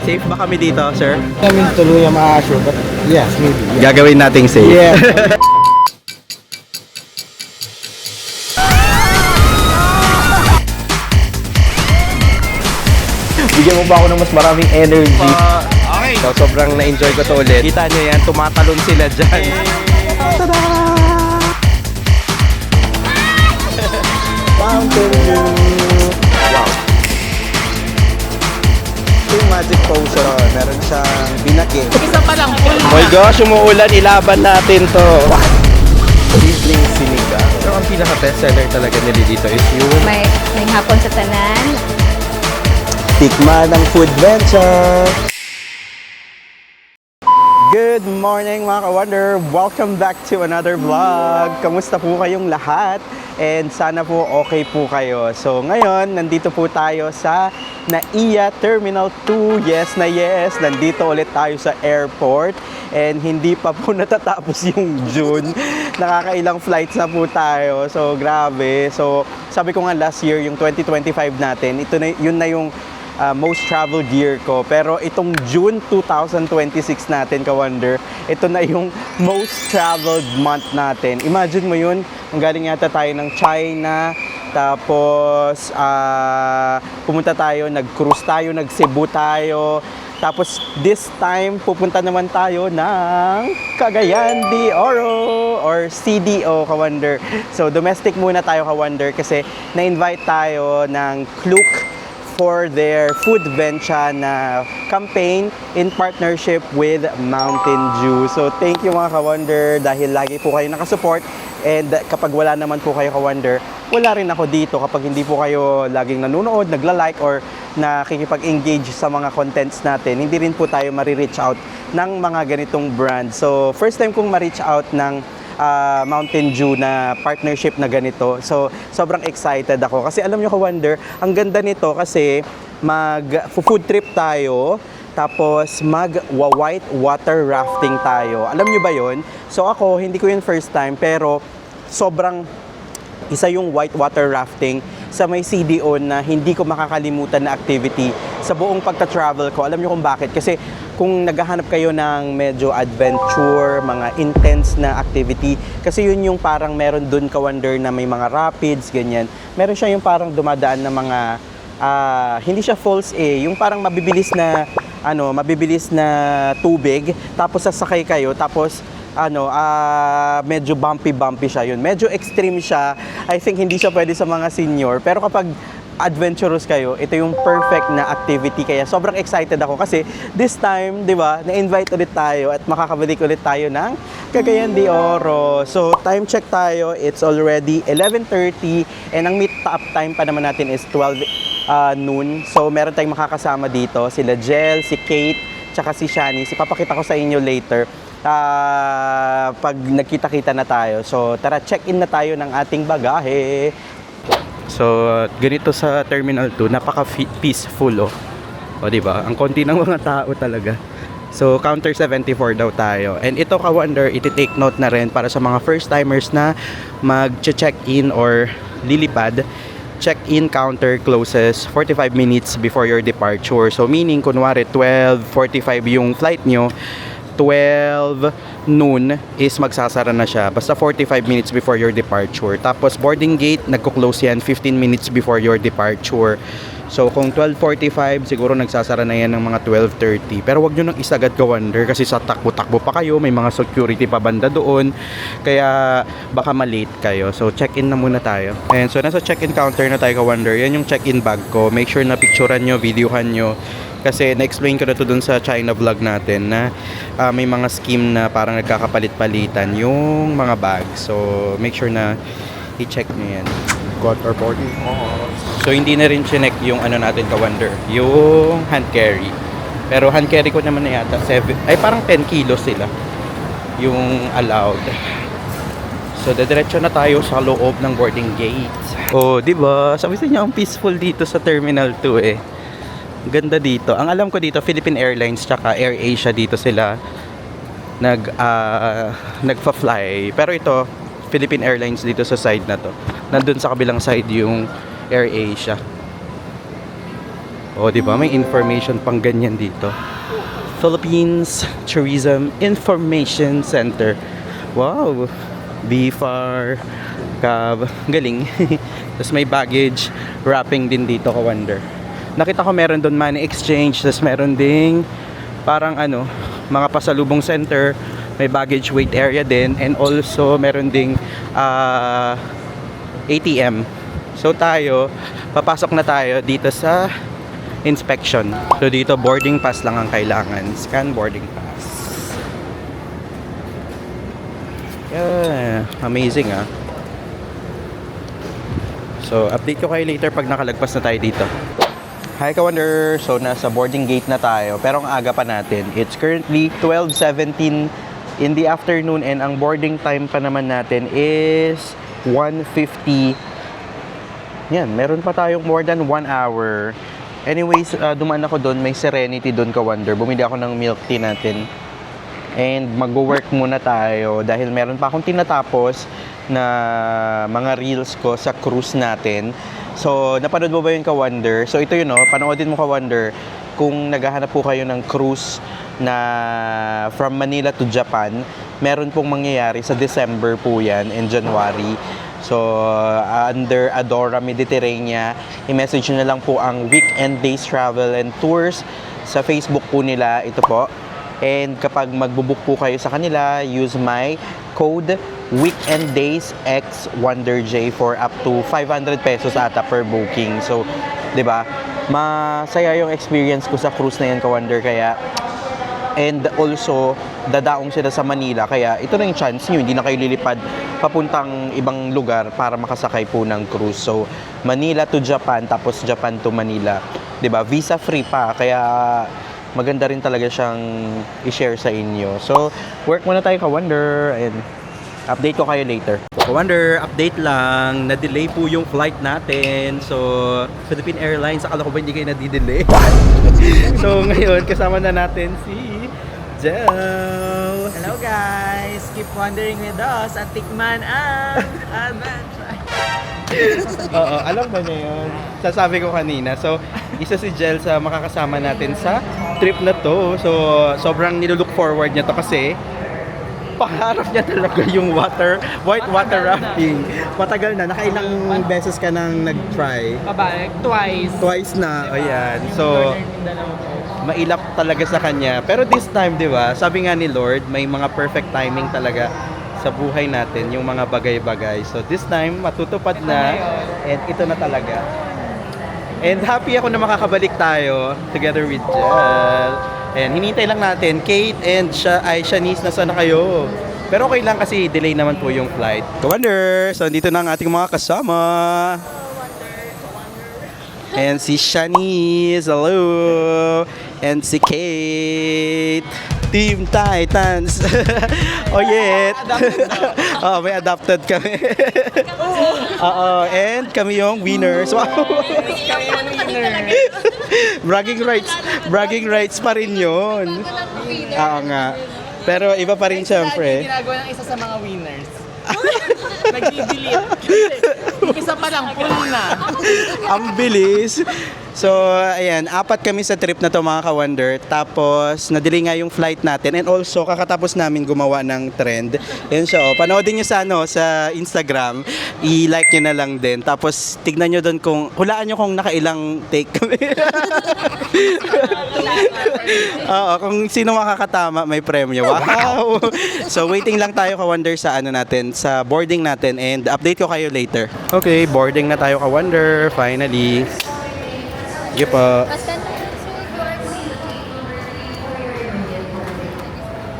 Safe ba kami dito, sir? I mean, tuloy ang ma-assure, but yes, maybe. Yeah. Gagawin nating safe. Yeah. Bigyan mo ba ako ng mas maraming energy? Okay. So, sobrang na-enjoy ko to ulit. Kita nyo yan, tumatalon sila dyan. Tada! Mountain View! Wow! Ito yung magic potion. Meron siyang binaki. Isa pa lang. Oh my gosh, umuulan, ilaban natin to. Sizzling sinigang. Pero ang pinaka-best seller talaga nila dito is yung May hapon sa tanan. Tikman ng food venture! Good morning mga ka-wonder! Welcome back to another vlog! Kamusta po kayong lahat? And sana po okay po kayo. So ngayon, nandito po tayo sa NAIA Terminal 2. Yes na yes! Nandito ulit tayo sa airport. And hindi pa po natatapos yung June. Nakakailang flights na po tayo. So grabe. So sabi ko nga last year, yung 2025 natin, yun na yung most traveled year ko. Pero itong June 2026 natin, ka-wonder, ito na yung most traveled month natin. Imagine mo yun, ang galing yata tayo ng China, tapos pumunta tayo, nag-cruise tayo, nag-Cebu tayo, tapos this time pupunta naman tayo ng Cagayan de Oro or CDO, ka-wonder. So domestic muna tayo, ka-wonder, kasi na-invite tayo ng Klook for their food venture na campaign in partnership with Mountain Dew. So thank you mga ka-wonder dahil lagi po kayo nakasupport, and kapag wala naman po kayo ka-wonder, wala rin ako dito kapag hindi po kayo laging nanonood, nagla-like or nakikipag-engage sa mga contents natin. Hindi rin po tayo ma-reach out ng mga ganitong brand. So first time kong ma-reach out ng Mountain Dew na partnership na ganito. So, sobrang excited ako. Kasi alam nyo ka-wonder, ang ganda nito kasi mag-food trip tayo, tapos mag-white water rafting tayo. Alam nyo ba yon? So ako, hindi ko yun first time, pero sobrang isa yung white water rafting sa may CDO na hindi ko makakalimutan na activity sa buong pagka-travel ko. Alam nyo kung bakit? Kasi kung naghahanap kayo ng medyo adventure, mga intense na activity, kasi yun yung parang meron dun ka-wonder na may mga rapids, ganyan. Meron siya yung parang dumadaan na mga, hindi siya falls yung parang mabibilis na tubig, tapos sasakay kayo, tapos medyo bumpy siya yun. Medyo extreme siya. I think hindi siya pwede sa mga senior. Pero kapag adventurous kayo, ito yung perfect na activity. Kaya sobrang excited ako kasi this time, di ba, na-invite ulit tayo at makakabalik ulit tayo ng Cagayan de Oro. So, time check tayo. It's already 11:30 and ang meet-up time pa naman natin is 12 noon. So, meron tayong makakasama dito. Sila Jel, si Kate, tsaka si Shani. Papakita ko sa inyo later pag nagkita-kita na tayo. So, tara, check-in na tayo ng ating bagahe. So, ganito sa Terminal 2, napaka-peaceful, O, diba? Ang konti ng mga tao talaga. So, counter 74 daw tayo. And ito, ka-wonder, iti-take note na rin para sa mga first-timers na mag-check-in or lilipad. Check-in counter closes 45 minutes before your departure. So, meaning, kunwari, 12:45 yung flight nyo, 12 noon is magsasara na siya. Basta 45 minutes before your departure. Tapos boarding gate, nagko-close yan 15 minutes before your departure. So kung 12:45, siguro nagsasara na yan ng mga 12:30. Pero wag nyo nang isagad, ka-wonder, kasi sa takbo-takbo pa kayo, may mga security pa banda doon. Kaya baka malate kayo. So check-in na muna tayo. Ayan, so nasa check-in counter na tayo, ka-wonder. Yan yung check-in bag ko. Make sure na picturean nyo, videohan nyo. Kasi na-explain ko na to dun sa China vlog natin na may mga scheme na parang nagkakapalit-palitan yung mga bag. So, make sure na i-check nyo yan. Got our boarding pass. So, hindi na rin chinek yung natin, ka-wonder, yung hand carry. Pero hand carry ko naman na yata parang 10 kilos sila yung allowed. So, dediretso na tayo sa loob ng boarding gate. Oh, di ba? Sabi sa inyo, ang peaceful dito sa Terminal 2 Ganda dito. Ang alam ko dito, Philippine Airlines tsaka AirAsia dito sila nagfa-fly. Pero ito, Philippine Airlines dito sa side na to. Nandun sa kabilang side yung AirAsia. O, di ba? May information pang ganyan dito. Philippines Tourism Information Center. Wow! BFAR, Cab. Galing. Tapos may baggage wrapping din dito, ka-wonder. Nakita ko meron doon money exchange. Tapos meron ding parang mga pasalubong center. May baggage weight area din. And also meron ding ATM. So tayo, papasok na tayo dito sa inspection. So dito boarding pass lang ang kailangan. Scan boarding pass. Yeah, amazing ah. So update ko kayo later pag nakalagpas na tayo dito. Hi ka-wonder! So nasa boarding gate na tayo pero ang aga pa natin. It's currently 12:17 in the afternoon and ang boarding time pa naman natin is 1:50. Yan, meron pa tayong more than 1 hour. Anyways, dumaan ako doon, may Serenity doon, ka-wonder. Bumili ako ng milk tea natin. And mag-work muna tayo dahil meron pa akong tinatapos na mga reels ko sa cruise natin. So, napanood mo ba yun, ka-wonder? So, ito yun, panoodin mo, ka-wonder, kung naghahanap po kayo ng cruise na from Manila to Japan, meron pong mangyayari sa December po yan and January. So, under Adora Mediterranean, i-message nyo na lang po ang Weekend Days Travel and Tours sa Facebook po nila. Ito po. And kapag magbubook po kayo sa kanila, use my code Weekend Days X WonderJ for up to 500 pesos ata per booking. So, 'di ba? Masaya yung experience ko sa cruise na yan, ka-wonder, kaya and also dadaong sila sa Manila, kaya ito na yung chance nyo, hindi na kayo lilipad papuntang ibang lugar para makasakay po ng cruise. So Manila to Japan, tapos Japan to Manila, 'di ba? Visa free pa, kaya maganda rin talaga siyang i-share sa inyo. So work muna tayo, ka-wonder, and update ko kayo later. Ka-wonder, update lang, na-delay po yung flight natin. So Philippine Airlines, akala ko ba hindi kayo nadidelay? So ngayon kasama na natin si Jel. Hello guys! Keep wandering with us at tikman ang adventure. Oo, alam ba niya yun? Sasabi ko kanina. So, isa si Jel sa makakasama natin sa trip na to. So, sobrang nilook forward niya to kasi pangarap niya talaga yung white water rafting. Matagal na. Nakailang beses ka nang nag-try? Pabalik, twice. Twice na. Ayan. So, mailap talaga sa kanya. Pero this time, di ba, sabi nga ni Lord, may mga perfect timing talaga sa buhay natin, yung mga bagay-bagay. So this time, matutupad na, and ito na talaga. And happy ako na makakabalik tayo together with Jel. And hinintay lang natin, Kate and Shanice, nasa na kayo? Pero okay lang kasi delay naman po yung flight. Ka-wonder! So dito na ang ating mga kasama. And si Shanice, hello! And si Kate, Team Titans. Oh yeah. Oh, may adopted kami. Oo, and kami yung winners. Wow. Bragging rights pa rin yun. Oo nga. Pero iba pa rin siyempre. Ginagawa ng isa sa mga winners. Nag-delete. Isa pa lang, full na. Ang bilis. So, ayan, 4 kami sa trip na to, mga ka-wonder. Tapos, na-delay nga yung flight natin. And also, kakatapos namin gumawa ng trend. Yan siya, panoodin nyo sa Instagram. I-like nyo na lang din. Tapos, tignan nyo doon hulaan nyo kung nakailang take kami. Oo, kung sino makakatama, may premyo. Wow! So, waiting lang tayo, ka-wonder, sa sa boarding natin. And update ko kayo later. Okay, boarding na tayo, ka-wonder. Finally. Sige po.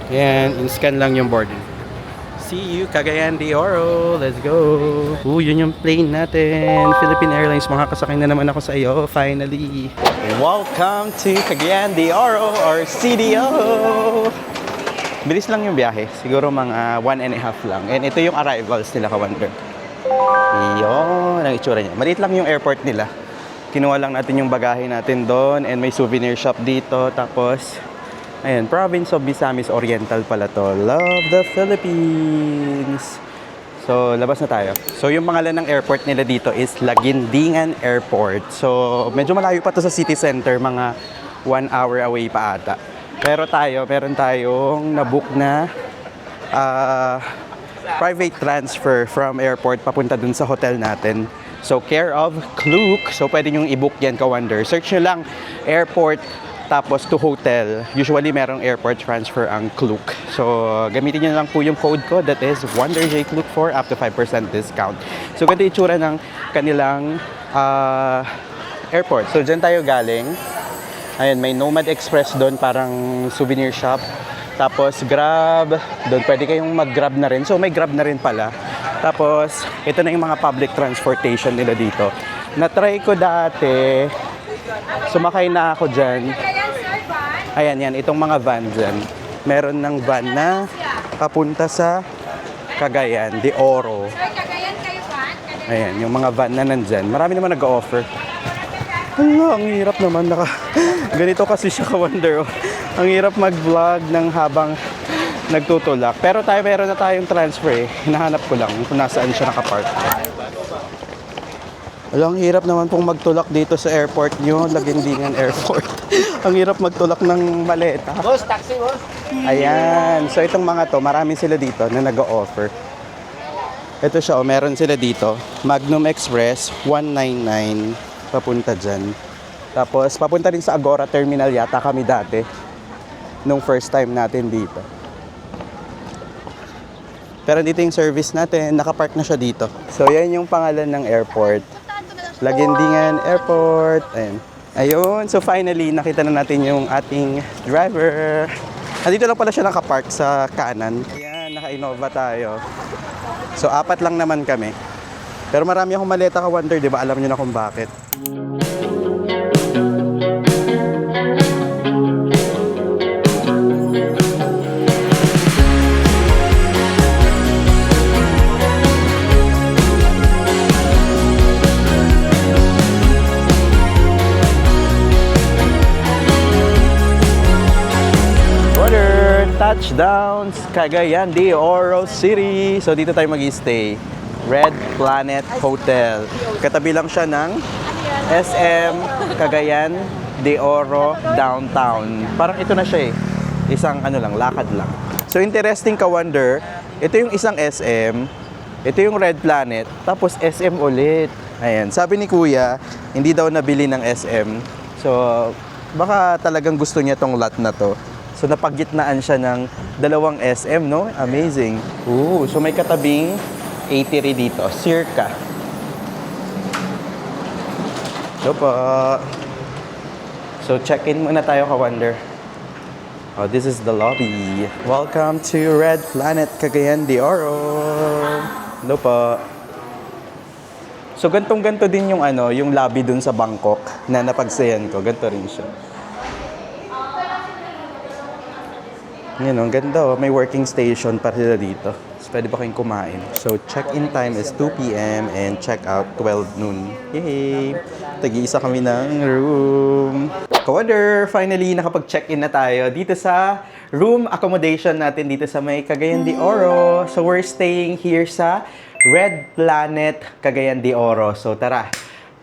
Yan, in-scan lang yung boarding. See you, Cagayan de Oro. Let's go. Yun yung plane natin. Philippine Airlines, makakasakay na naman ako sa iyo, finally. Welcome to Cagayan de Oro or CDO. Bilis lang yung biyahe. Siguro mga 1.5 lang. And ito yung arrivals nila, ka-wonder. Yun, ang itsura niya. Maliit lang yung airport nila. Kinuha lang natin yung bagahe natin doon and may souvenir shop dito. Tapos, ayun, Province of Misamis Oriental pala to. Love the Philippines! So, labas na tayo. So, yung pangalan ng airport nila dito is Laguindingan Airport. So, medyo malayo pa to sa city center, mga 1 hour away pa ata. Pero meron tayong nabook na private transfer from airport papunta dun sa hotel natin. So, care of Klook. So, pwede nyong i-book yan, Ka-Wonder. Search nyo lang airport tapos to hotel. Usually, merong airport transfer ang Klook. So, gamitin nyo lang po yung code ko. That is WonderJKlook for up to 5% discount. So, ganito yung itsura ng kanilang airport. So, dyan tayo galing. Ayan, may Nomad Express doon, parang souvenir shop. Tapos, Grab. Doon pwede kayong mag-Grab na rin. So, may Grab na rin pala. Tapos, ito na yung mga public transportation nila dito. Na-try ko dati. Sumakay na ako dyan. Ayan, yan. Itong mga van dyan. Meron ng van na papunta sa Cagayan de Oro. Ayan, yung mga van na nandyan. Marami naman nag-offer. Hala, ang hirap naman. Ganito kasi siya, Ka-Wonder. Oh. Ang hirap mag-vlog ng habang nagtutulak. Pero meron na tayong transfer eh. Hinahanap ko lang kung nasaan siya nakapark. Ang hirap naman pong magtulak dito sa airport nyo, Laguindingan Airport. Ang hirap magtulak ng maleta. Boss, taxi boss. Ayan. So itong mga to, marami sila dito na nag-o-offer. Ito siya, meron sila dito. Magnum Express, 199 papunta dyan. Tapos papunta rin sa Agora Terminal yata kami dati. Nung first time natin dito. Pero dito yung service natin, nakapark na siya dito. So yan yung pangalan ng airport. Laguindingan Airport. Ayun. Ayun. So finally, nakita na natin yung ating driver. Nandito lang pala siya nakapark sa kanan. Ayan, naka-Innova tayo. So 4 lang naman kami. Pero marami akong maleta, Ka-Wonder, di ba? Alam niyo na kung bakit. Touchdowns, Cagayan de Oro City. So dito tayo mag-stay. Red Planet Hotel. Katabi lang siya ng SM Cagayan de Oro Downtown. Parang ito na siya eh. Isang lakad lang. So interesting, Ka-Wonder. Ito yung isang SM. Ito yung Red Planet. Tapos SM ulit. Ayan. Sabi ni Kuya, hindi daw nabili ng SM. So baka talagang gusto niya tong lot na to. So napagitnaan siya ng 2 SM, no? Amazing. Ooh, so may katabing eatery dito, Circa. So So check-in muna tayo, Ka-Wonder. Oh, this is the lobby. Welcome to Red Planet Cagayan de Oro. Hello po. So gantong-ganto din yung yung lobby dun sa Bangkok na napagsayan ko. Ganto rin siya. Yan, ang ganda oh. May working station pa sila dito. So, pwede pa kayong kumain. So, check-in time is 2 p.m. and check-out 12 noon. Yay! Tag-iisa kami ng room. Ka-Wonder, finally nakapag-check-in na tayo dito sa room accommodation natin dito sa may Cagayan de Oro. So, we're staying here sa Red Planet Cagayan de Oro. So, tara!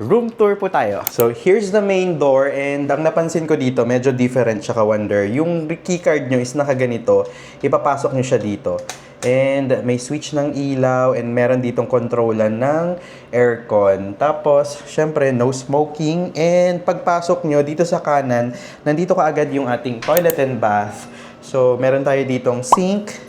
Room tour po tayo. So, here's the main door and ang napansin ko dito, medyo different siya, Ka-Wonder. Yung keycard nyo is nakaganito. Ipapasok nyo siya dito. And may switch ng ilaw and meron ditong controlan ng aircon. Tapos, syempre, no smoking. And pagpasok nyo dito sa kanan, nandito kaagad yung ating toilet and bath. So, meron tayo ditong sink.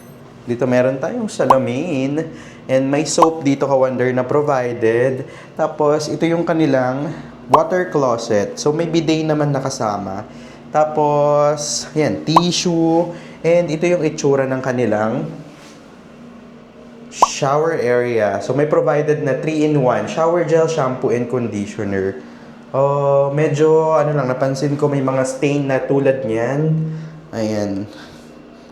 Dito meron tayong salamin. And may soap dito, Ka-Wonder, na provided. Tapos, ito yung kanilang water closet. So, may bidet naman nakasama. Tapos, yan, tissue. And ito yung itsura ng kanilang shower area. So, may provided na 3-in-1. Shower gel, shampoo, and conditioner. Medyo, napansin ko may mga stain na tulad niyan. Ayan.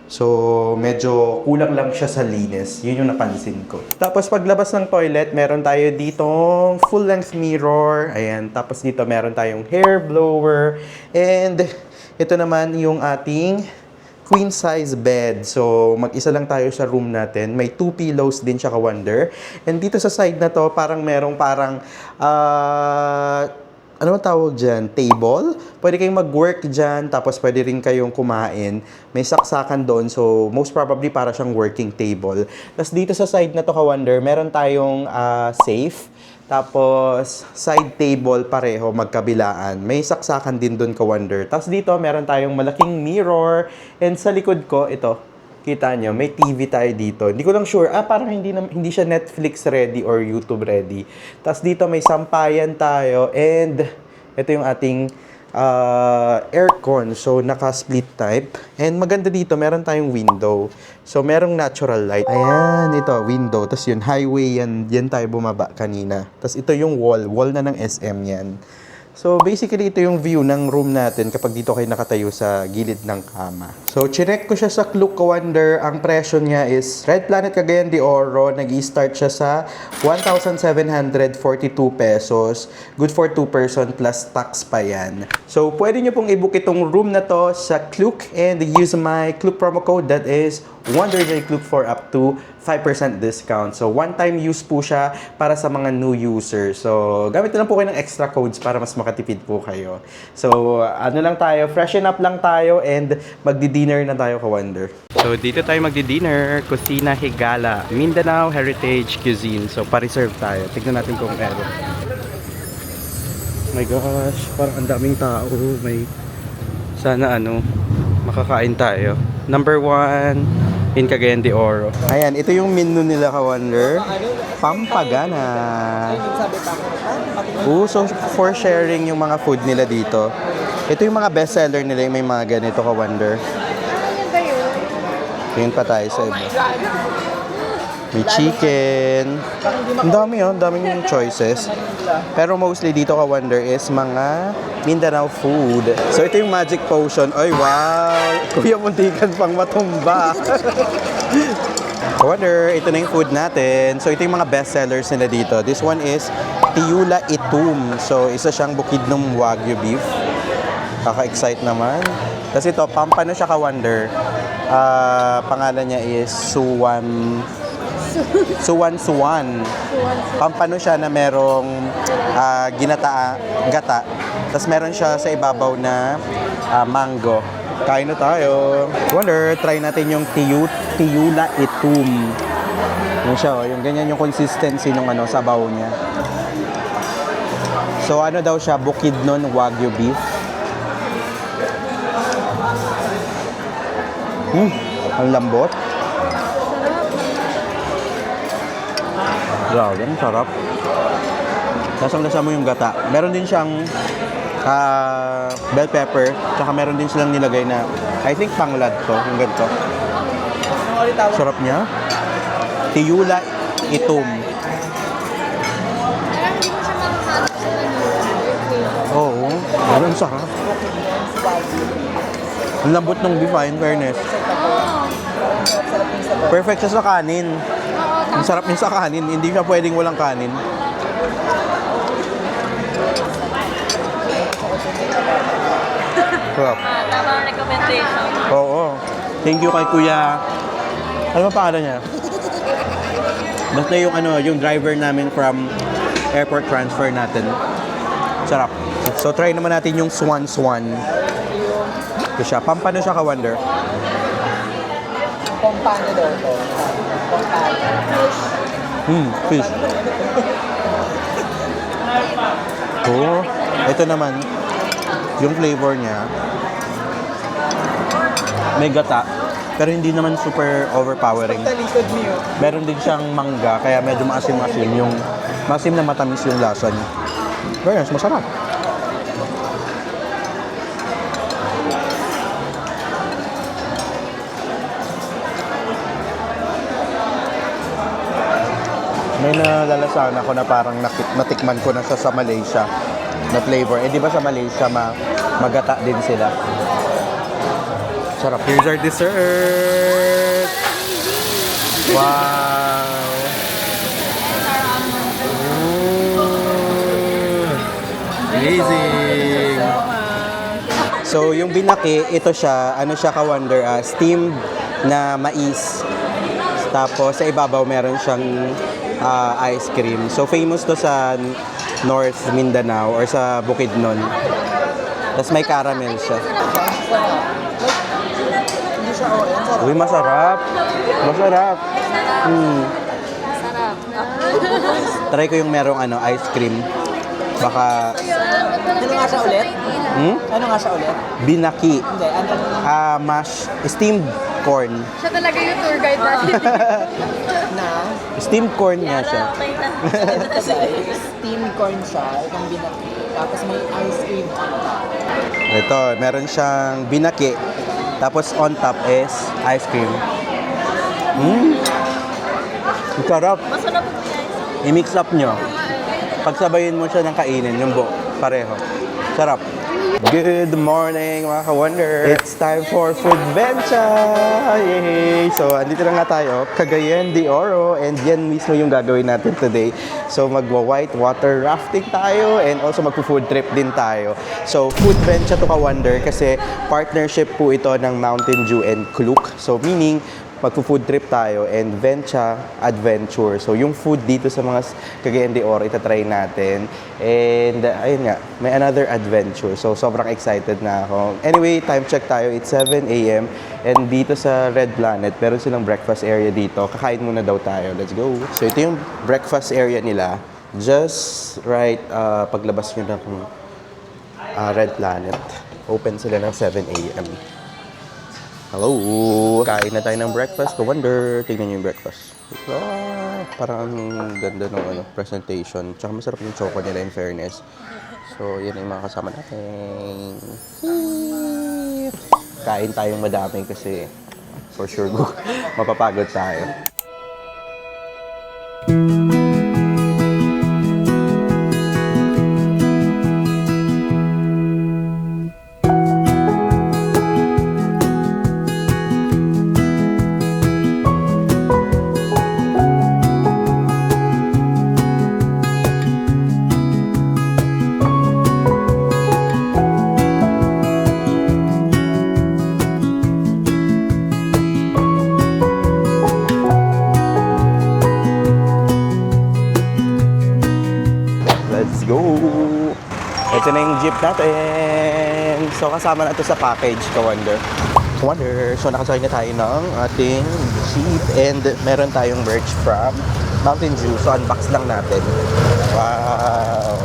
So, medyo kulang lang siya sa linis. Yun yung napansin ko. Tapos, paglabas ng toilet, meron tayo ditong full-length mirror. Ayan. Tapos, dito meron tayong hair blower. And, ito naman yung ating queen size bed. So, mag-isa lang tayo sa room natin. May 2 pillows din siya ka-wonder. And dito sa side na to, parang ano ang tawag dyan? Table. Pwede kayong mag-work dyan, tapos pwede rin kayong kumain. May saksakan doon, so most probably para siyang working table. Tapos dito sa side na to, ka-wonder, meron tayong safe. Tapos, side table pareho, magkabilaan. May saksakan din doon, ka-wonder. Tapos dito, meron tayong malaking mirror. And sa likod ko, ito, kita nyo, may TV tayo dito. Hindi ko lang sure. Parang hindi siya Netflix ready or YouTube ready. Tapos dito may sampayan tayo. And ito yung ating aircon. So, naka-split type. And maganda dito, meron tayong window. So, merong natural light. Ayan, ito, window. Tapos yun, highway yan. Yan tayo bumaba kanina. Tapos ito yung wall. Wall na ng SM yan. So, basically, ito yung view ng room natin kapag dito kayo nakatayo sa gilid ng kama. So, chinek ko siya sa Klook, ka-wonder. Ang presyo niya is Red Planet Cagayan de Oro. Nag-i-start siya sa 1,742 pesos. Good for 2 person plus tax pa yan. So, pwede nyo pong i-book itong room na to sa Klook and use my Klook promo code that is WonderJClook for up to 5% discount. So, one-time use po siya para sa mga new users. So, gamit na lang po kayo ng extra codes para mas makatipid po kayo. So, ano lang tayo, freshen up lang tayo and magdi-dinner na tayo, ka-wonder. So, dito tayo magdi-dinner. Kusina Higala, Mindanao Heritage Cuisine. So, pa-reserve tayo. Tignan natin kung meron. Oh my gosh, parang ang daming tao. Sana makakain tayo. Number 1 in Cagayan de Oro. Ayan, ito yung menu nila, ka-wonder. Pampagana. So for sharing yung mga food nila dito. Ito yung mga best seller nila, yung may mga ganito, ka-wonder. Tingin pa tayo sa iba. May chicken. Ang daming choices. Pero mostly dito, ka-wonder, is mga Mindanao food. So ito yung magic potion. Ay, wow! Kuya, muntikan pang matumba. Ka-wonder, ito na yung food natin. So ito yung mga best sellers nila dito. This one is Tiyula Itum. So isa siyang bukid ng Wagyu beef. Kaka-excite naman. Tapos ito, pampano siya, ka-wonder. Pangalan niya is Suwan. Pampano siya na merong gata. Tapos meron siya sa ibabaw na mango. Kain na tayo. Wonder, try natin yung Tiyula Itum. Yung siya, yung ganyan yung consistency ng sabaw niya. So ano daw siya, bukid nun Wagyu beef. Ang lambot. Grabe, ang sarap. Lasang-lasa mo yung gata. Meron din siyang bell pepper. Tsaka meron din silang nilagay na, I think panglad to, yung ganito. Sarap niya. Tiyula Itum. Oo, ang sarap. Ang lambot ng beef, in fairness. Perfect siya sa kanin. Ang sarap niya sa kanin. Hindi siya pwedeng walang kanin. Sarap. Tama ang recommendation. Oo. Thank you kay Kuya. Ano ba pangalan niya? Basta yung yung driver namin from airport transfer natin. Sarap. So try naman natin yung Swan. Ito siya. Pampano siya, ka-wonder? Pompano daw to. Fish. Oh, ito naman. Yung flavor niya. May gata. Pero hindi naman super overpowering. Meron din siyang mangga, kaya medyo maasim-asim. Yung maasim na matamis yung lasa niya. Very nice, masarap. May nalalasahan ako na parang natikman ko na siya sa Malaysia na flavor. Eh, di ba sa Malaysia magata din sila? Sarap. Here's our dessert! Wow! Amazing! So, yung binaki, ito siya, ano siya ka-wonder, steamed na mais. Tapos, sa ibabaw, meron siyang ice cream. So, famous to sa North Mindanao or sa Bukidnon. Tapos, may caramel siya. Uy, masarap. Masarap. Sarap. Try ko yung merong ice cream. Baka Ano nga siya ulit? Ano nga siya ulit? binaki. Hindi, ano? Steamed corn. Siya talaga yung tour guide natin. Na? Steamed corn nga siya. Okay na. Ito guys, steamed corn siya, itong binaki. Tapos may ice cream on top. Ito, meron siyang binaki. Tapos on top is ice cream. Ang sarap. Masarap po guys. I-mix up nyo. Pagsabayin mo siya ng kainin, yung pareho. Sarap. Good morning mga ka-wonder! It's time for Food Venture! Yay! So, andito na nga tayo, Cagayan de Oro, and yan mismo yung gagawin natin today. So, magwa-white water rafting tayo, and also magpo-food trip din tayo. So, Food Venture to ka-wonder kasi partnership po ito ng Mountain Dew and Klook. So, meaning, magpo-food trip tayo and Venture Adventure. So, yung food dito sa mga Cagayan de Oro, itatry natin. And, ayun nga, may another adventure. So, sobrang excited na ako. Anyway, time check tayo. It's 7 a.m. And dito sa Red Planet, meron silang breakfast area dito. Kakain muna daw tayo. Let's go. So, ito yung breakfast area nila. Just right, paglabas nyo ng Red Planet. Open sila ng 7 a.m. Hello! Kain na tayo ng breakfast. Ka-wonder. Tignan nyo yung breakfast. Parang ang ganda ng presentation. Tsaka masarap yung choco nila in fairness. So, yan yung mga kasama natin. Kain tayong madami kasi for sure mapapagod tayo. Let's go! Ito na yung jeep natin. So, kasama na ito sa package, ka-wonder. Ka-wonder. So, nakasakay na tayo ng ating jeep and meron tayong merch from Mountain Dew. So, unbox lang natin. Wow!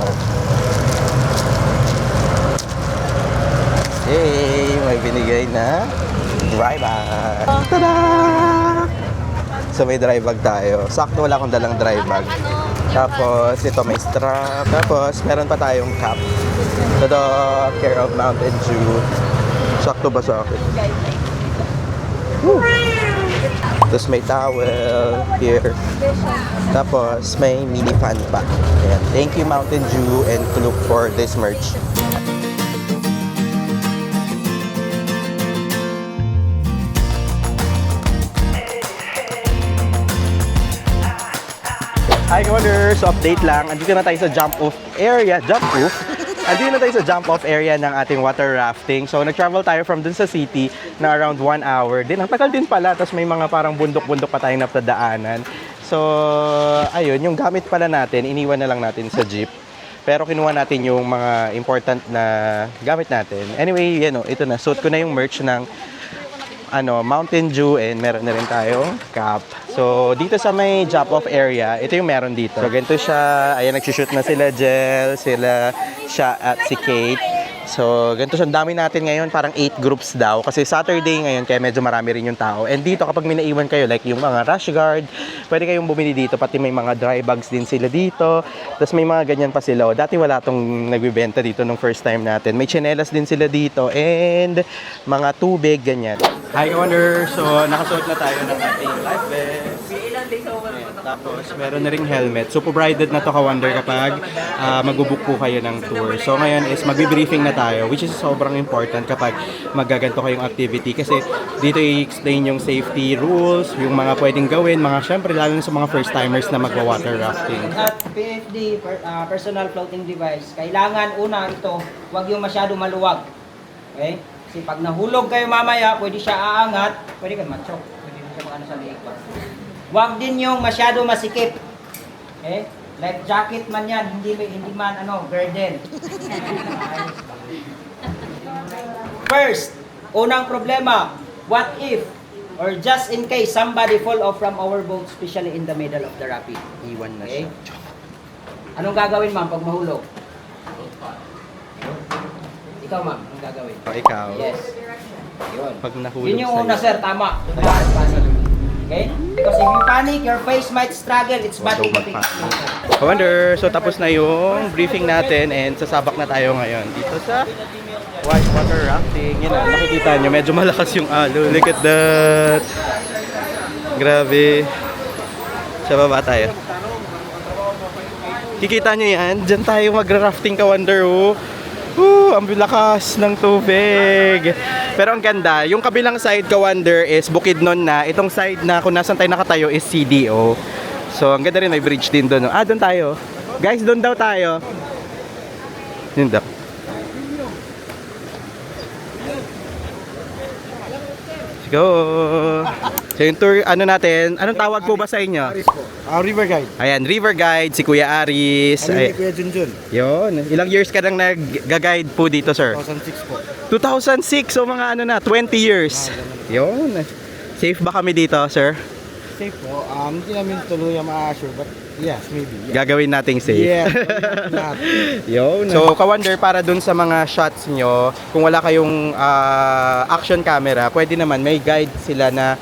Yay! May binigay na dry bag. Tada! So, may dry bag tayo. Sakto wala akong dalang dry bag. Tapos, ito may strap. Tapos, meron pa tayong cap. Ito, care of Mountain Dew. Sakto ba sa akin? Woo! Tapos, may towel here. Tapos, may mini fan pa. Ayan. Thank you, Mountain Dew, and Klook for this merch. Hi, ka-wonders! So, update lang. Andito na tayo sa jump-off area. Jump-off? Andito na tayo sa jump-off area ng ating water rafting. So, nag-travel tayo from dun sa city na around 1 hour. Din, ang tagal din pala. Tapos may mga parang bundok-bundok pa tayong naptadaanan. So, ayun. Yung gamit pala natin, iniwan na lang natin sa jeep. Pero kinuha natin yung mga important na gamit natin. Anyway, ito na. Suot ko na yung merch ng Mountain Dew and meron na rin tayong cap. So, dito sa may drop-off area, ito yung meron dito. So, ganito siya. Ayan, nagsushoot na sila Jel, siya at si Kate. So, ganito siya. Ang dami natin ngayon, parang 8 groups daw. Kasi Saturday ngayon, kaya medyo marami rin yung tao. And dito, kapag may naiwan kayo, like yung mga rash guard, pwede kayong bumili dito. Pati may mga dry bags din sila dito. Tapos may mga ganyan pa sila. Dati wala tong nagbibenta dito nung first time natin. May tsinelas din sila dito. And mga tubig, ganyan. Hi, ka-wonder! So, nakasuot na tayo ng ating life vest. Tapos, meron na ring helmet. So, provided na to, ka-wonder, kapag mag-book po kayo ng tour. So, ngayon is mag-briefing na tayo, which is sobrang important kapag magaganto kayong activity. Kasi, dito i-explain yung safety rules, yung mga pwedeng gawin, syempre, lalo na sa mga first-timers na magwa-water rafting. At PFD, personal floating device, kailangan una ito, huwag yung masyado maluwag. Okay? Kasi pag nahulog kayo mamaya, pwede siya aangat, pwede kayo matchok. Pwede mo siya makano sa liig pa. Huwag din yung masyado masikip. Okay? Life jacket man yan, hindi man burden. First, unang problema, what if or just in case somebody fall off from our boat, especially in the middle of the rapid. Iwan na Okay? siya. Anong gagawin, ma'am, pag mahulog? Ikaw, ma'am, anong gagawin? O, ikaw. Yes. Yun. Pag nahulog Yun yung sa'yo. una, sir. Tama. Do not panic. Okay? Because if you panic, your face might struggle. It's bad Huwag thing daw to magpa- Ka-Wonder, so tapos na yung briefing natin and sasabak na tayo ngayon dito sa whitewater rafting. Yun na, nakikita nyo, medyo malakas yung alo. Look at that! Grabe. Sa baba tayo. Kikita nyo yan, dyan tayo magra-rafting, Ka-Wonder. Oh. Ang lakas ng tubig. Pero ang ganda, yung kabilang side, Ka-Wonder, is Bukidnon na. Itong side na kung nasan tayo nakatayo is CDO. So, ang ganda rin, may bridge din doon. Ah, doon tayo. Guys, doon daw tayo. Yun daw. Let's go. So, yung tour, natin, anong tawag po ba sa inyo? River Guide. Ayan, River Guide, si Kuya Aris. Ay, Kuya Junjun. yun. Ilang years ka nang nag-guide po dito, sir? 2006 po. 2006, so mga 20 years. Yun. Safe ba kami dito, sir? Safe po. Hindi namin tuluyan ma-assure but yes, maybe. Yeah. Gagawin nating safe. Yeah. Yun. So, Ka-Wonder, para dun sa mga shots nyo, kung wala kayong action camera, pwede naman, may guide sila na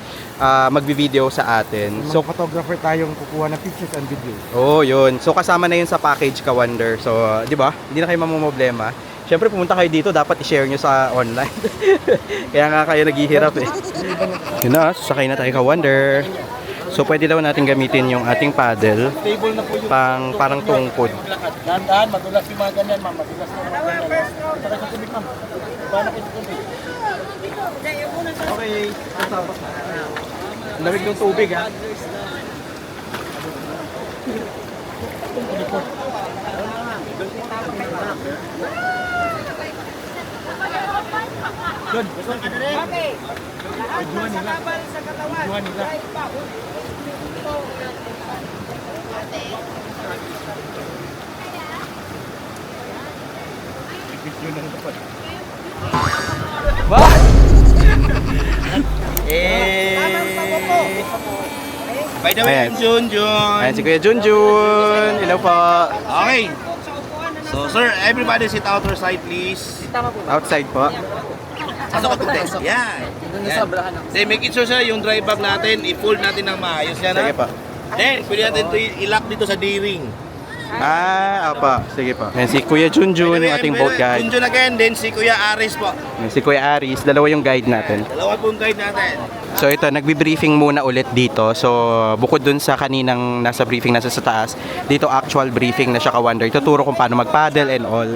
magbi-video sa atin. So, So, photographer tayong kukuha ng pictures and videos. oh, yun. So, kasama na yun sa package, Ka-Wonder. So, di ba? Hindi na kayo mamumblema. Siyempre, pumunta kayo dito, dapat i-share nyo sa online. Kaya nga kayo naghihirap eh. Yun na, sasakay na tayo, Ka-Wonder. So, pwede daw natin gamitin yung ating paddle Stable na po yung parang tungkod. dahan-dahan, madulas yung mga ganyan, ma'am. Madulas yung mga ganyan. Para sa tubig, ma'am. Paano kayo sa tubig? Okay, sasabak na. Lamig ng tubig, ha? What? By the way, Ayan. I'm Junjun. Ayan si Kuya Junjun. Hello po. Okay. So, sir, everybody sit outside, please. Outside po. Pasok ka test. Yan. Yan. Then, make it sure, sir, yung dry bag natin, i-fold natin ng maayos yan, ha? Sige po. Then, pwede natin ito i-lock dito sa D-ring. Apa. Sige po. Ayan si Kuya Junjun, yung ating boat guide. Junjun again, then si Kuya Aris po. Ayan si Kuya Aris. Dalawa yung guide natin. Dalawa pong guide natin. So ito, nagbi-briefing muna ulit dito. So bukod dun sa kaninang nasa briefing nasa sa taas, dito actual briefing na siya, Ka-Wonder. Ituturo kung paano mag-paddle and all.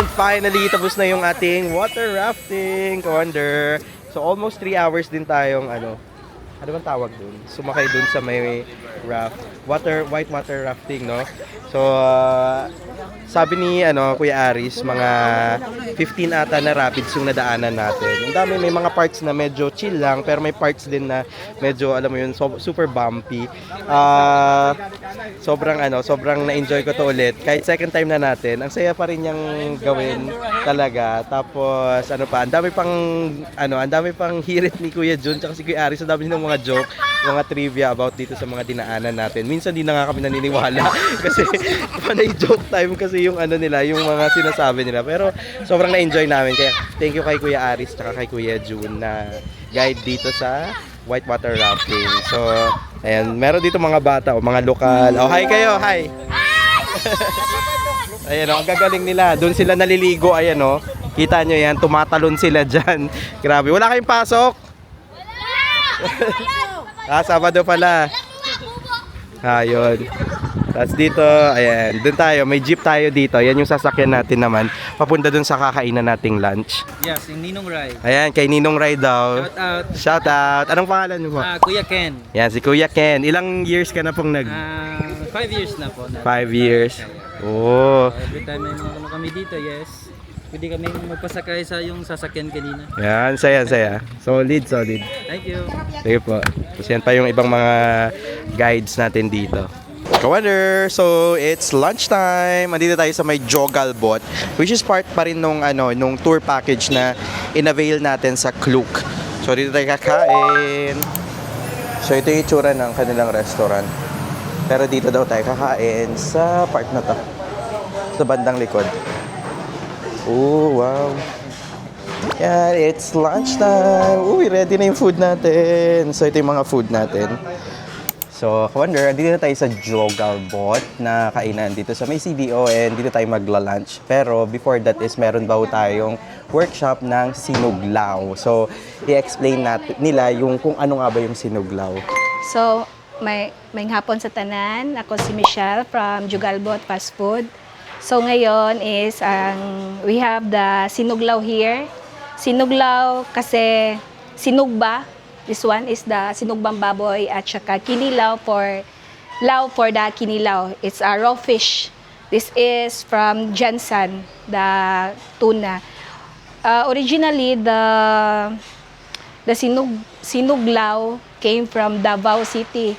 And finally, tapos na yung ating water rafting, Ka-Wonder. So almost 3 hours din tayong ano bang tawag dun? Sumakay dun sa may raft. White water rafting, no? So, sabi ni Kuya Aris, mga 15 ata na rapids yung nadaanan natin. Ang dami, may mga parts na medyo chill lang, pero may parts din na medyo, alam mo yun, super bumpy. Sobrang na-enjoy ko to ulit. Kahit second time na natin, ang saya pa rin niyang gawin talaga. Tapos, ang dami pang hirit ni Kuya Jun, tsaka si Kuya Aris, ang dami ng mga joke, mga trivia about dito sa mga dinaanan natin. Minsan di na nga kami naniniwala kasi panay joke time kasi yung nila, yung mga sinasabi nila. Pero sobrang na-enjoy namin. Kaya thank you kay Kuya Aris tsaka kay Kuya Jun na guide dito sa whitewater rafting. So, ayan, meron dito mga bata o mga lokal. Oh, hi kayo, hi! Ayan ang gagaling nila. Doon sila naliligo, ayan Kita nyo yan, tumatalon sila dyan. Grabe, wala kayong pasok? Sabado pala. Yun. Tapos dito, ayan, dun tayo, may jeep tayo dito. Yan yung sasakyan natin naman. Papunta dun sa kakainan nating lunch. Yes, yung Ninong Rai. Ayan, kay Ninong Rai daw. Shout out. Shout out. Anong pangalan mo? Kuya Ken. Yan, si Kuya Ken. Ilang years ka na pong 5 years na po. 5 years. Oh. Every time may mga kami dito, yes. Pwede kami magpasakay sa yung sasakyan kanina. Yan, saya. Solid. Thank you. Sige po. Tapos yan pa yung ibang mga guides natin dito. Ka-Wonder, so it's lunchtime. Andito tayo sa may Jogalbot, which is part pa rin nung tour package na in-avail natin sa Klook. So dito tayo kakain. So ito yung itsura ng kanilang restaurant. Pero dito daw tayo kakain sa part na to. Sa bandang likod. Oh, wow. Yan, it's lunchtime. Uy, ready na yung food natin. So ito yung mga food natin. So, Ka-Wonder, dito tayo sa Jogalbot na kainan dito sa may CDO and dito tayo magla-lunch. Pero before that is meron ba tayong workshop ng sinuglaw. So, i-explain nila yung kung ano nga ba yung sinuglaw. So, may hapon sa tanan. Ako si Michelle from Jogalbot Fast Food. So, ngayon is we have the sinuglaw here. Sinuglaw kasi sinugba. This one is the sinugbang baboy at saka kinilaw for the kinilaw. It's a raw fish. This is from Jensen, the tuna. Originally, the sinuglaw came from Davao City.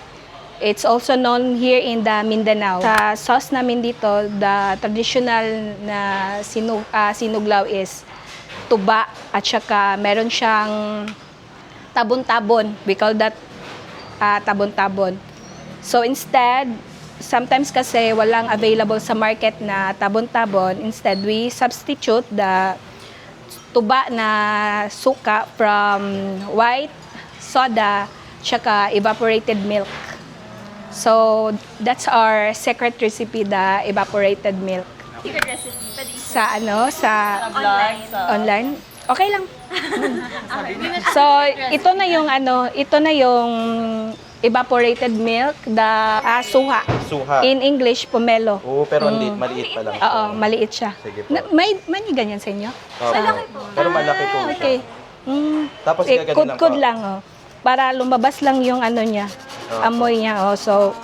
It's also known here in the Mindanao. Sa sauce namin dito, the traditional na sinuglaw is tuba at saka meron siyang tabon-tabon. We call that tabon-tabon. So instead, sometimes kasi walang available sa market na tabon-tabon. Instead, we substitute the tuba na suka from white soda tsaka evaporated milk. So that's our secret recipe, the evaporated milk. Secret recipe. Sa online. Okay lang. So, ito na yung evaporated milk, the suha. Suha. In English, pomelo. Oo, pero maliit pa lang. Oo, maliit siya. Sige po. May ganyan sa inyo? Malaki po. Pero malaki po siya. Okay. Tapos gagano lang Kudkud po. lang, para lumabas lang yung niya, amoy niya. So,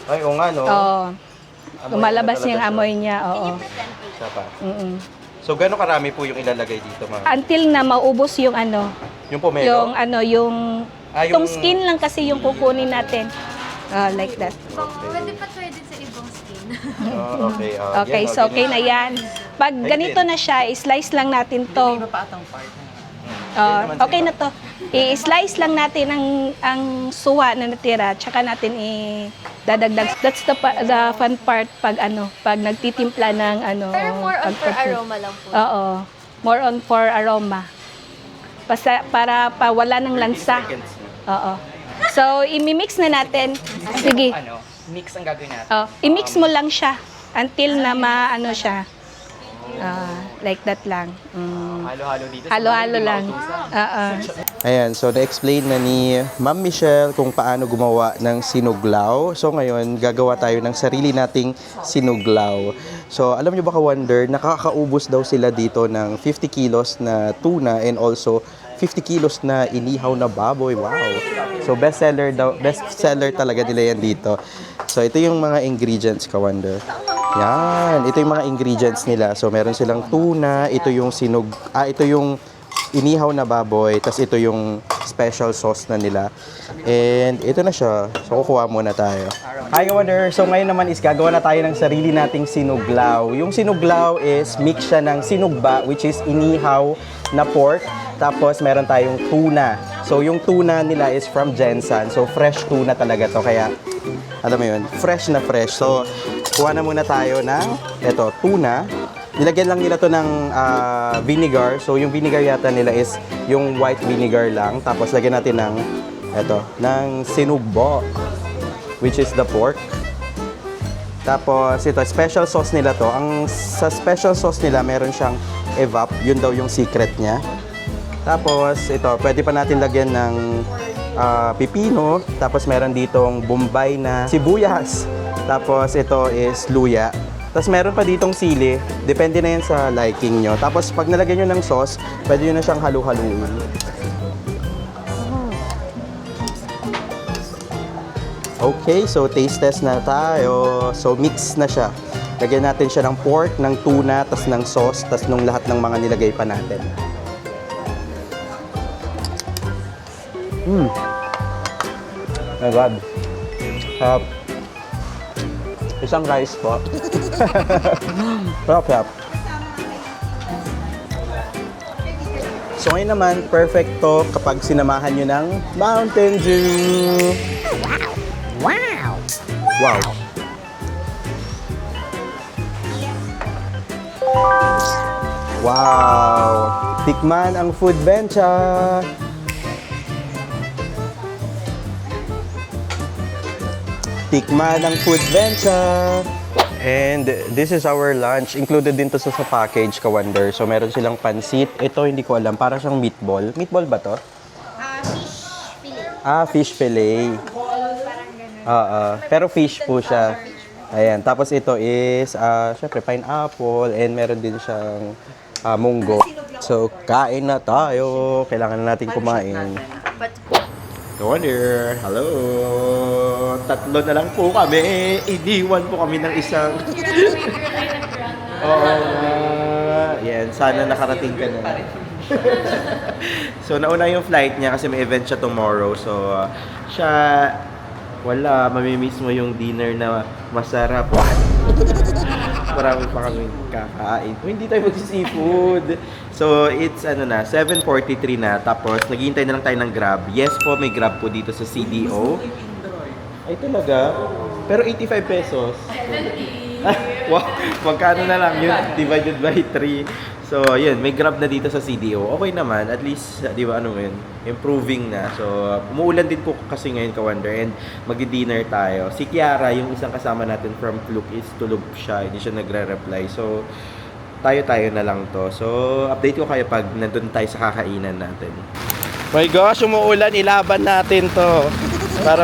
Ay, oo nga, no? lumalabas yung amoy niya. Oo. Siya pa. Mm-mm. So, gano'ng karami po yung ilalagay dito, ma'am? Until na maubos yung Yung pomelo? yung itong skin lang kasi yung kukunin natin. Like that. Pwede pa try din sa ibang skin. Okay. Okay, so okay na yan. Pag ganito na siya, i-slice lang natin to. Iba pa atang part na. Okay na to. I-slice lang natin ang suwa na natira, tsaka natin dadagdag. That's the fun part pag nagtitimpla ng Pero more on for aroma lang po. Oo. More on for aroma. Para wala ng lansa. Oo. So, i-mix na natin. Sige. Mix ang gagawin natin. I-mix mo lang siya until na siya. Like that lang. Halo-halo dito. Halo-halo lang. Oo. Ayan, so na-explain na ni Ma'am Michelle kung paano gumawa ng sinuglaw. So ngayon, gagawa tayo ng sarili nating sinuglaw. So alam nyo ba ka-wonder, nakakaubos daw sila dito ng 50 kilos na tuna and also 50 kilos na inihaw na baboy. Wow! So bestseller talaga nila yan dito. So ito yung mga ingredients, ka-wonder. Yan, ito yung mga ingredients nila. So meron silang tuna, ito yung ito yung inihaw na baboy, tas ito yung special sauce na nila. And ito na siya. So kukuha muna tayo. Hi, ka-wonder. So ngayon naman is gagawa na tayo ng sarili nating sinuglaw. Yung sinuglaw is mix siya ng sinugba, which is inihaw na pork. Tapos meron tayong tuna. So yung tuna nila is from Jensen. So fresh tuna talaga to. Kaya alam mo yun, fresh na fresh. So kuha na muna tayo ng tuna. Nilagyan lang nila to ng vinegar. So yung vinegar yata nila is yung white vinegar lang. Tapos lagyan natin ng sinugbo, which is the pork. Tapos ito, special sauce nila to. Sa special sauce nila, meron siyang evap. Yun daw yung secret niya. Tapos ito, pwede pa natin lagyan ng pipino. Tapos meron ditong bombay na sibuyas. Tapos ito is luya. Tapos meron pa ditong sili. Depende na yan sa liking nyo. Tapos pag nalagyan nyo ng sauce, pwede nyo na siyang halu-haluin. Okay, so taste test na tayo. So mix na siya. Lagyan natin siya ng pork, ng tuna, tapos ng sauce, tapos ng lahat ng mga nilagay pa natin. Oh my God. Isang rice po. Sarap. So ngayon naman, perfect to kapag sinamahan nyo ng Mountain Dew. Wow! Wow! Tikman ang food bencha! Tikman ang food bencha! And this is our lunch. Included din to sa package, ka-wonder. So meron silang pansit. Ito hindi ko alam. Parang siyang meatball. Meatball ba to? Fish fillet. Pero fish po siya. Ayan. Tapos ito is, syempre, pineapple. And meron din siyang munggo. So, kain na tayo. Kailangan na natin kumain. Ka-wonder, hello! Tatlo na lang po kami. Iniwan po kami ng isang... Oo. Yan, sana nakarating ka na. So, nauna yung flight niya kasi may event siya tomorrow. So, mamimiss mo yung dinner na masarap. Marami pa kami kakain. Hindi tayo mag-seafood. So, it's 7:43 na. Tapos, naghihintay na lang tayo ng Grab. Yes po, may Grab po dito sa CDO. Ay, talaga? Pero 85 pesos. Wow, magkano na lang yun? Divided by 3. So, yun, may Grab na dito sa CDO. Okay naman, at least, di ba, improving na. So, umuulan din po kasi ngayon, ka-wonder, and magdi-dinner tayo. Si Kiara, yung isang kasama natin from Fluke, is tulog siya, hindi siya nagre-reply. So, tayo na lang to. So, update ko kayo pag nandun tayo sa kakainan natin. My gosh, umuulan, ilaban natin to. Para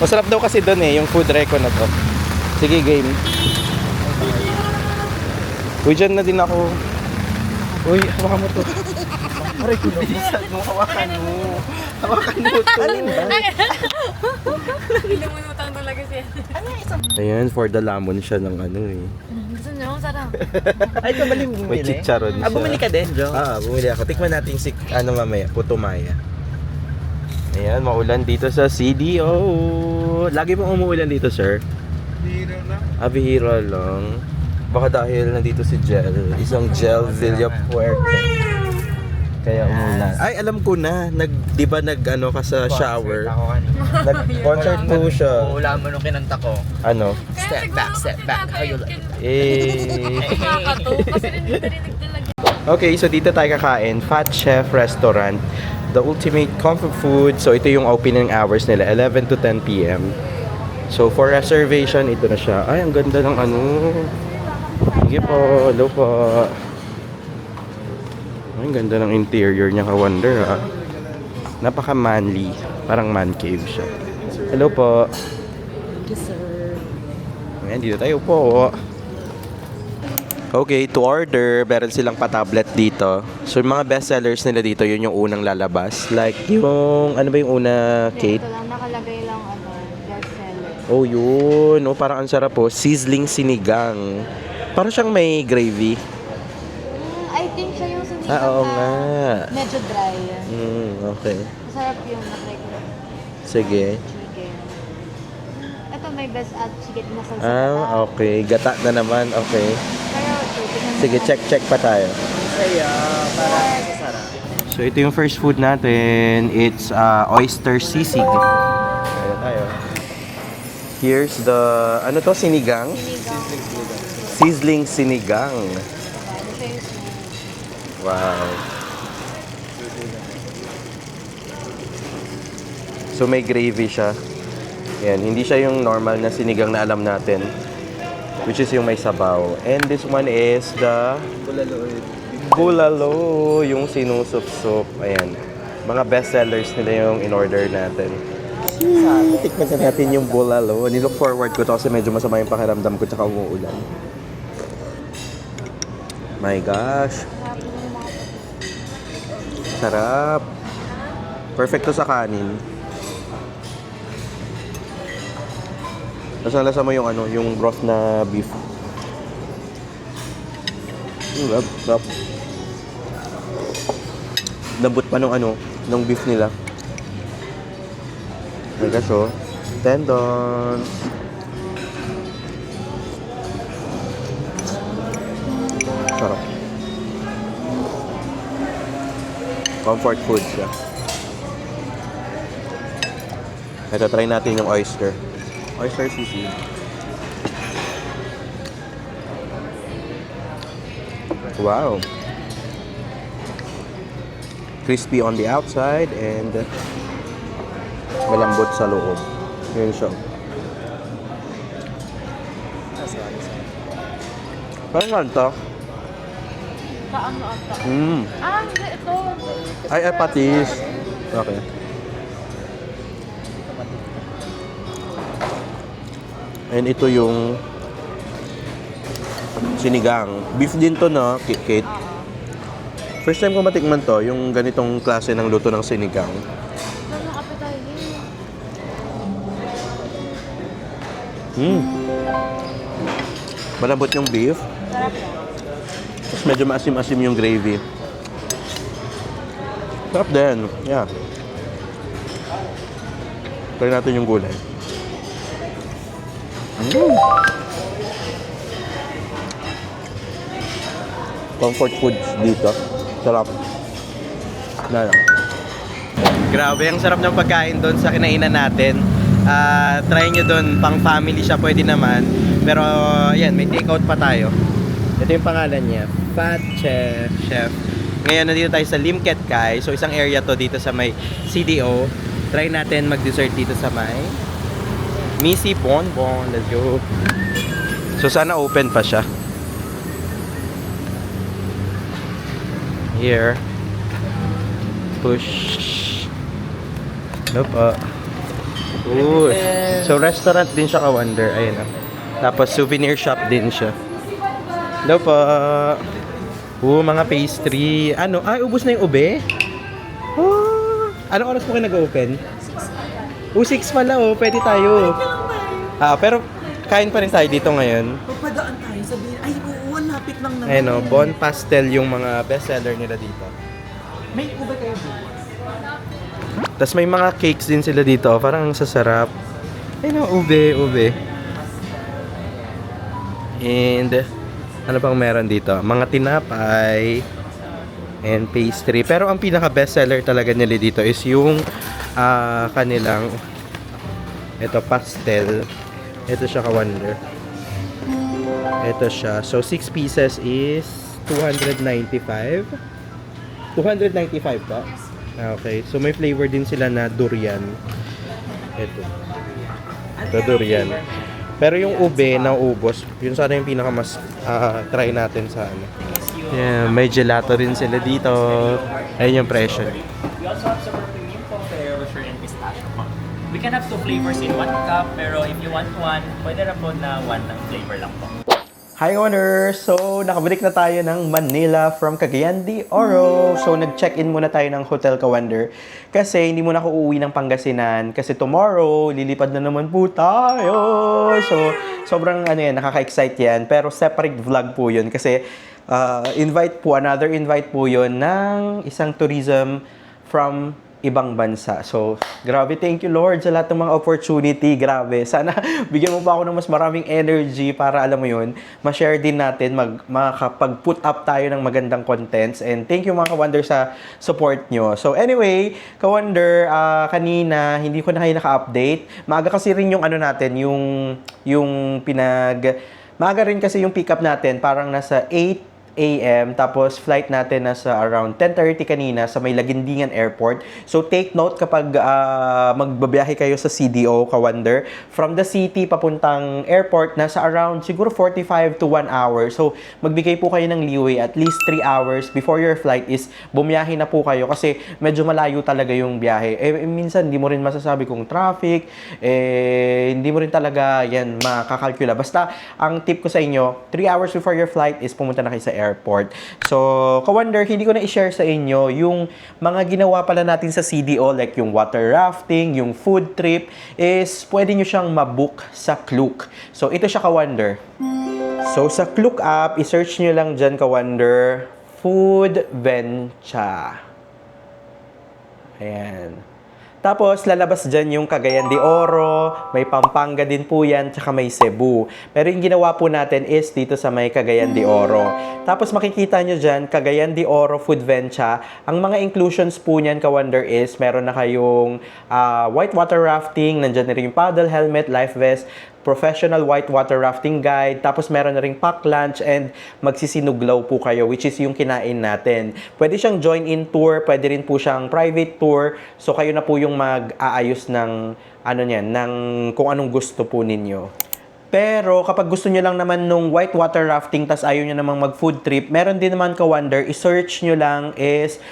masarap daw kasi doon yung food reco na to. Sige, game. Uy, dyan na din ako. Uy, hawakan mo to. Aray ko, bilisan mo. Hawakan mo. Hawakan mo to. Alin ba? Lumulutang talaga siya. Ayan, for the lamon siya ng Gusto niyo? Sarap. Ay, ito bali bumili? May chicharon siya. Bumili ka din, Joe? Bumili ako. Tikman natin mamaya, putumaya. Ayan, maulan dito sa CDO. Lagi pong umuulan dito, sir? Bihira na. Bihira lang. Baka dahil nandito si Jel. Isang Jel Villapuerte. Kaya umulan. Ay, alam ko na. Di ba ka sa shower? Nag-concert po siya. Wala mo nung kinanta ko. Ano? Step back. How you like it? Nakakato. Kasi narinig talaga. Okay, so dito tayo kakain. Fat Chef Restaurant. The ultimate comfort food. So ito yung opening hours nila. 11 to 10 p.m. So for reservation, ito na siya. Ay, ang ganda ng Sige po, hello po. Ay, ang ganda ng interior niya, ka-wonder ha. Napaka-manly. Parang man cave siya. Hello po. Thank you, sir. Ayan, dito tayo po. Okay, to order, meron silang pa-tablet dito. So, yung mga bestsellers nila dito, yun yung unang lalabas. Like, yung, ano ba yung una, Kate? Ito lang, nakalagay lang bestseller. Oh, yun. Oh, parang ang sarap po. Sizzling sinigang. Parang siyang may gravy. I think siya yung sinigang Oo na nga. medyo dry. Okay. Masarap yung na-try ko. Sige. Chicken. Ito may best at chicken na salsa. Okay. Gata na naman. Okay. Pero chicken. Sige, check pa tayo. Saya, para masarap. So, ito yung first food natin. It's oyster sisig. Kaya tayo. Here's the, ano to, sinigang? Sizzling sinigang. Wow. So, may gravy siya. Yan, hindi siya yung normal na sinigang na alam natin. Which is yung may sabaw. And this one is the bulalo, yung sinusup-sup. Ayan. Mga bestsellers nila yung in-order natin. Tikman na natin yung bulalo. Nilook forward ko to kasi medyo masama yung pakiramdam ko tsaka umuulan. My gosh. Sarap. Perfect to sa kanin. Tapos nalasa mo yung ano, yung broth na beef. Sarap. Lambot pa nung ano, nung beef nila. My gosh, oh. Tendon. Sarap. Comfort food siya. Ito, try natin yung oyster. Oyster sisig. Wow. Crispy on the outside and malambot sa loob. Yun siya. Parang saan to? Kaano ata? Hindi, ito. Ay, patis. Okay. And ito yung sinigang. Beef din to, no, Kate? First time ko matikman to, yung ganitong klase ng luto ng sinigang. Ano appetizing? Malambot yung beef. Sarap. Tapos medyo maasim-asim yung gravy. Sarap din. Yeah. Try natin yung gulay. Comfort foods dito. Sarap. Lala. Grabe, ang sarap ng pagkain doon sa kinainan natin. Try nyo doon, pang family siya pwede naman. Pero yan, may takeout pa tayo. Ito yung pangalan niya, Fat Chef. Ngayon, nandito tayo sa Limket Kai. So, isang area to dito sa may CDO. Try natin mag-dessert dito sa may Missy Bonbon. Let's go. So, sana open pa siya. Here. Push. Nope. Ooh. So, restaurant din siya, ka-wonder. Ayun. Tapos, souvenir shop din siya. Hello po. Mga pastry. Ano? Ay, ubos na yung ube? Oh. Anong oras po kayo nag-open? 6 pala, oh. Pwede tayo. Pero kain pa rin tayo dito ngayon. Pagpadaan tayo, sabihin, ay, oo, lapit lang naman. Ayun, Bon Pastel yung mga bestseller nila dito. May ube kayo bukas. Tapos may mga cakes din sila dito. Parang sasarap. Ayun, ube. And ano pang meron dito? Mga tinapay and pastry. Pero ang pinaka bestseller talaga nila dito is yung kanilang ito, pastel. Ito siya, ka-wonder. Ito siya. So 6 pieces is 295. 295 ba? Okay. So may flavor din sila na durian. Ito durian. Pero yung ube na ubos, yun sana yung pinaka mas try natin sa ano. Yeah, may gelato rin sila dito. Ayun yung presyo. We also have super premium po, pero sure and pistachio po. We can have 2 flavors in 1 cup, pero if you want 1, pwede na po na 1 ng flavor lang po. Hi, Honor! So, nakabalik na tayo ng Manila from Cagayan de Oro. So, nag-check-in muna tayo ng Hotel Cawander kasi hindi muna ako uuwi ng Pangasinan kasi tomorrow, lilipad na naman po tayo. So, sobrang nakaka-excite yan. Pero separate vlog po yun kasi another invite po yun ng isang tourism from ibang bansa. So, grabe, thank you Lord sa lahat ng mga opportunity. Grabe. Sana bigyan mo pa ako ng mas maraming energy para, alam mo yun, ma-share din natin, makapag-put up tayo ng magandang contents. And thank you mga Ka-Wonder sa support nyo. So, anyway, Ka-Wonder, kanina, hindi ko na kayo naka-update. Maaga kasi rin yung natin, maaga rin kasi yung pick up natin, parang nasa 8 a.m. Tapos flight natin nasa around 10:30 kanina sa may Laguindingan Airport. So take note kapag magbabiyahe kayo sa CDO, Ka-Wonder, from the city papuntang airport nasa around siguro 45 to 1 hour. So magbigay po kayo ng leeway at least 3 hours before your flight is bumiyahe na po kayo kasi medyo malayo talaga yung biyahe. Minsan hindi mo rin masasabi kung traffic, hindi mo rin talaga yan makakalkula. Basta ang tip ko sa inyo, 3 hours before your flight is pumunta na kayo sa airport. So, Ka-Wonder, hindi ko na i-share sa inyo yung mga ginawa pala natin sa CDO like yung water rafting, yung food trip is pwede nyo siyang mabook sa Klook. So, ito siya Ka-Wonder. So, sa Klook app, i-search nyo lang dyan Ka-Wonder, Food Venture. Ayan. Tapos, lalabas dyan yung Cagayan de Oro, may Pampanga din po yan, tsaka may Cebu. Pero yung ginawa po natin is dito sa may Cagayan de Oro. Tapos, makikita nyo dyan, Cagayan de Oro Food Venture. Ang mga inclusions po niyan, Ka-Wonder, is meron na kayong whitewater rafting, nandyan na rin yung paddle, helmet, life vest, professional whitewater rafting guide, tapos meron na ring pack lunch and magsisinuglaw po kayo, which is yung kinain natin. Pwede siyang join-in tour, pwede rin po siyang private tour, so kayo na po yung mag-aayos ng ng kung anong gusto po ninyo. Pero kapag gusto nyo lang naman nung whitewater rafting tas ayaw nyo namang mag-food trip, meron din naman Ka-Wonder, i-search nyo lang is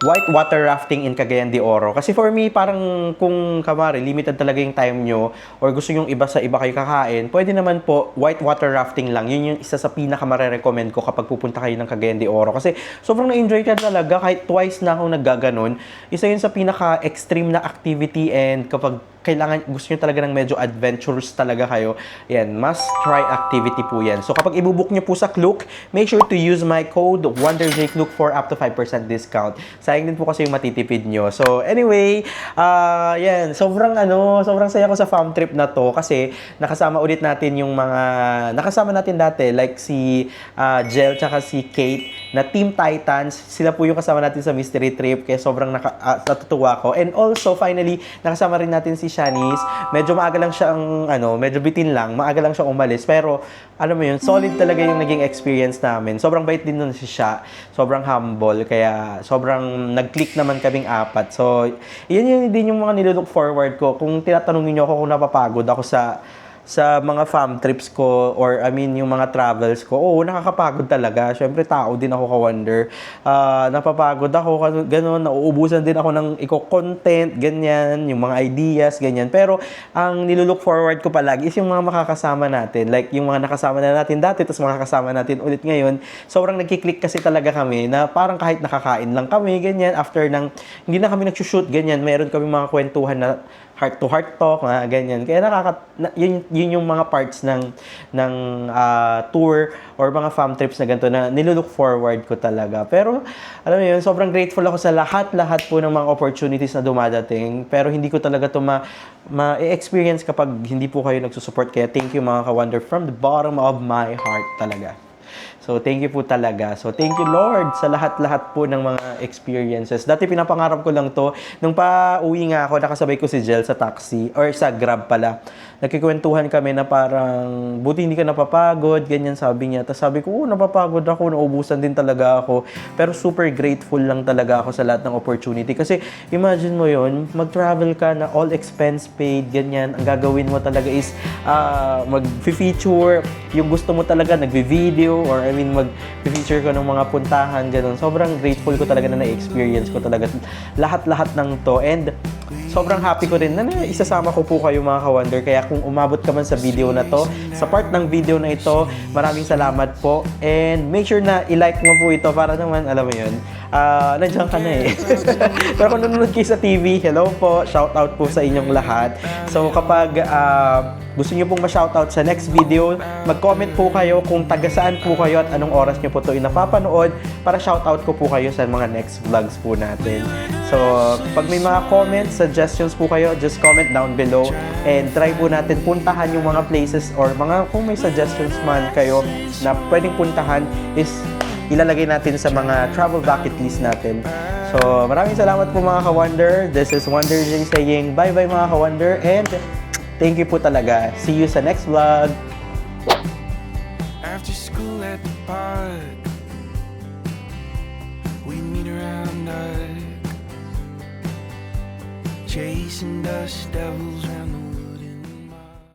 whitewater rafting in Cagayan de Oro. Kasi for me, parang kung kamari, limited talaga yung time nyo or gusto yung iba sa iba kayo kakain, pwede naman po whitewater rafting lang. Yun yung isa sa pinaka-mare-recommend ko kapag pupunta kayo ng Cagayan de Oro. Kasi sobrang na-enjoy ka talaga. Kahit twice na akong naggaganon. Isa yun sa pinaka-extreme na activity and kapag kailangan, gusto nyo talaga ng medyo adventurous talaga kayo, yan, must try activity po yan. So kapag ibubook nyo po sa Klook, make sure to use my code WonderJKlook for up to 5% discount. Sayang din po kasi yung matitipid nyo. So anyway, yan, sobrang saya ko sa farm trip na to kasi nakasama ulit natin yung mga nakasama natin dati like si Jel tsaka si Kate na Team Titans. Sila po yung kasama natin sa mystery trip kaya sobrang natutuwa ko. And also finally, nakasama rin natin si Shanice. Medyo maaga lang siyang medyo bitin lang, maaga lang siyang umalis pero alam mo yun, solid talaga yung naging experience namin. Sobrang bait din nun si Sha. Sobrang humble kaya sobrang nag-click naman kaming apat. So, yun din yung mga nilook forward ko. Kung tinatanong niyo ako kung napapagod ako sa mga fam trips ko or yung mga travels ko, oo, nakakapagod talaga. Syempre, tao din ako Ka-Wonder. Napapagod ako, gano'n, nauubusan din ako ng content, ganyan, yung mga ideas, ganyan. Pero, ang nilook forward ko palagi is yung mga makakasama natin. Like, yung mga nakasama na natin dati, tapos makakasama natin ulit ngayon. Sobrang nagkiklik kasi talaga kami na parang kahit nakakain lang kami, ganyan, after hindi na kami nagsushoot, ganyan, meron kami mga kwentuhan na heart-to-heart talk, ganyan. Kaya yun yung mga parts ng tour or mga fam trips na ganito na nilook forward ko talaga. Pero, alam mo yun, sobrang grateful ako sa lahat po ng mga opportunities na dumadating. Pero hindi ko talaga ito ma-experience kapag hindi po kayo nagsusupport. Kaya thank you mga Ka-Wonder from the bottom of my heart talaga. So, thank you po talaga. So, thank you, Lord, sa lahat-lahat po ng mga experiences. Dati pinapangarap ko lang to. Nung pa-uwi nga ako, nakasabay ko si Jel sa taxi, or sa Grab pala. Nagkikwentuhan kami na parang, buti hindi ka napapagod, ganyan sabi niya. Tapos sabi ko, napapagod ako, naubusan din talaga ako. Pero super grateful lang talaga ako sa lahat ng opportunity. Kasi, imagine mo yon, mag-travel ka na all expense paid, ganyan. Ang gagawin mo talaga is, mag-feature, yung gusto mo talaga, nagvi-video, or mag-feature ko ng mga puntahan, gano'n. Sobrang grateful ko talaga na na-experience ko talaga lahat-lahat ng to. And sobrang happy ko rin na isasama ko po kayo mga ka-wonder. Kaya kung umabot ka man sa video na to, sa part ng video na ito, maraming salamat po. And make sure na i-like mo po ito para naman, alam mo yun, nandiyan ka na eh. Pero kung nanonood kayo sa TV, hello po, shout out po sa inyong lahat. So kapag gusto niyo pong ma-shoutout sa next video, mag-comment po kayo kung taga saan po kayo at anong oras niyo po ito napapanood para shoutout ko po kayo sa mga next vlogs po natin. So, pag may mga comments, suggestions po kayo, just comment down below and try po natin puntahan yung mga places or mga kung may suggestions man kayo na pwedeng puntahan is ilalagay natin sa mga travel bucket list natin. So, maraming salamat po mga ka-wonder. This is Wonder J saying bye-bye mga ka-wonder and thank you po talaga. See you sa next vlog. After school at the park, we meet around dark, chasing dust devils around the